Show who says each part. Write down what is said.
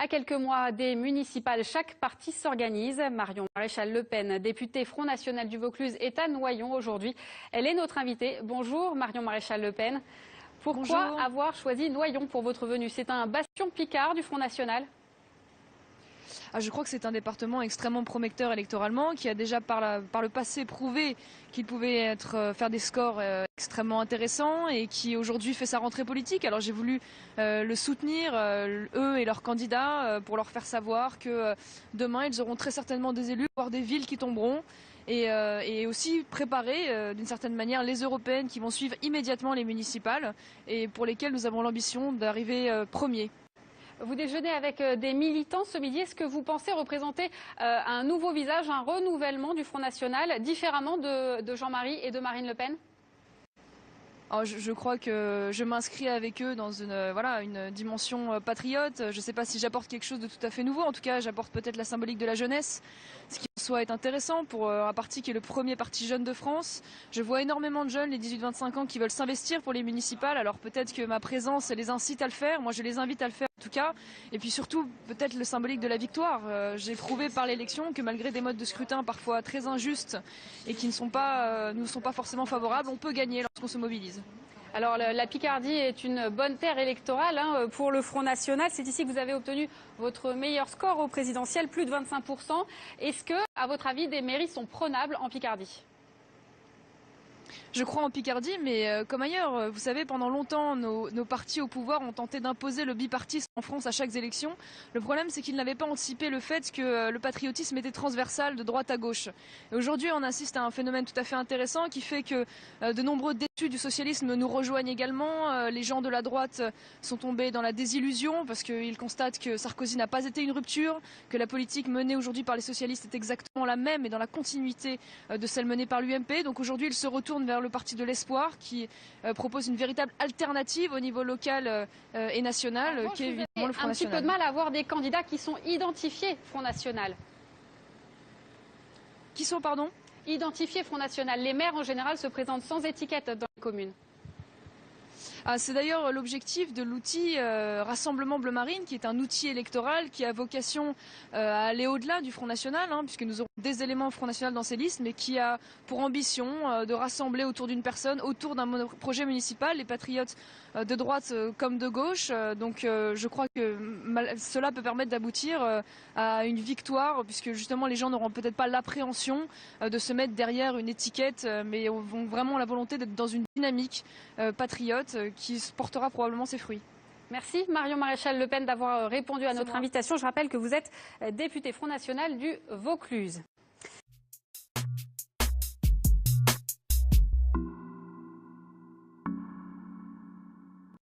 Speaker 1: À quelques mois des municipales, chaque parti s'organise. Marion Maréchal Le Pen, députée Front National du Vaucluse, est à Noyon aujourd'hui. Elle est notre invitée. Bonjour Marion Maréchal Le Pen. Pourquoi
Speaker 2: Bonjour.
Speaker 1: avoir choisi Noyon pour votre venue? C'est un bastion picard du Front National.
Speaker 2: Je crois que c'est un département extrêmement prometteur électoralement, qui a déjà par le passé prouvé qu'il pouvait faire des scores extrêmement intéressants et qui aujourd'hui fait sa rentrée politique. Alors j'ai voulu le soutenir, eux et leurs candidats, pour leur faire savoir que demain ils auront très certainement des élus, voire des villes qui tomberont. Et aussi préparer d'une certaine manière les européennes qui vont suivre immédiatement les municipales et pour lesquelles nous avons l'ambition d'arriver premiers.
Speaker 1: Vous déjeunez avec des militants ce midi. Est-ce que vous pensez représenter un nouveau visage, un renouvellement du Front National, différemment de Jean-Marie et de Marine Le Pen?
Speaker 2: Je crois que je m'inscris avec eux dans une dimension patriote. Je ne sais pas si j'apporte quelque chose de tout à fait nouveau. En tout cas, j'apporte peut-être la symbolique de la jeunesse, ce qui en soi est intéressant pour un parti qui est le premier parti jeune de France. Je vois énormément de jeunes, les 18-25 ans, qui veulent s'investir pour les municipales. Alors peut-être que ma présence les incite à le faire. Moi, je les invite à le faire en tout cas. Et puis surtout, peut-être le symbolique de la victoire. J'ai prouvé par l'élection que malgré des modes de scrutin parfois très injustes et qui ne sont pas forcément favorables, on peut gagner lorsqu'on se mobilise.
Speaker 1: Alors la Picardie est une bonne terre électorale pour le Front National. C'est ici que vous avez obtenu votre meilleur score au présidentiel, plus de 25%. Est-ce que, à votre avis, des mairies sont prenables en Picardie ?
Speaker 2: Je crois en Picardie, mais comme ailleurs, vous savez, pendant longtemps, nos partis au pouvoir ont tenté d'imposer le bipartisme en France à chaque élection. Le problème, c'est qu'ils n'avaient pas anticipé le fait que le patriotisme était transversal de droite à gauche. Et aujourd'hui, on assiste à un phénomène tout à fait intéressant qui fait que de nombreux déçus du socialisme nous rejoignent également. Les gens de la droite sont tombés dans la désillusion parce qu'ils constatent que Sarkozy n'a pas été une rupture, que la politique menée aujourd'hui par les socialistes est exactement la même et dans la continuité de celle menée par l'UMP. Donc aujourd'hui, ils se retournent vers le parti de l'espoir qui propose une véritable alternative au niveau local et national, qui est évidemment le Front National.
Speaker 1: Un petit peu de mal à avoir des candidats qui sont identifiés Front National.
Speaker 2: Qui sont, pardon ?
Speaker 1: Identifiés Front National. Les maires en général se présentent sans étiquette dans les communes.
Speaker 2: C'est d'ailleurs l'objectif de l'outil Rassemblement Bleu Marine, qui est un outil électoral qui a vocation à aller au-delà du Front National, puisque nous aurons des éléments Front National dans ces listes, mais qui a pour ambition de rassembler autour d'une personne, autour d'un projet municipal, les patriotes de droite comme de gauche. Donc je crois que cela peut permettre d'aboutir à une victoire, puisque justement les gens n'auront peut-être pas l'appréhension de se mettre derrière une étiquette, mais ont vraiment la volonté d'être dans une dynamique patriote qui portera probablement ses fruits.
Speaker 1: Merci Marion Maréchal Le Pen d'avoir répondu à notre invitation. Je rappelle que vous êtes députée Front National du Vaucluse.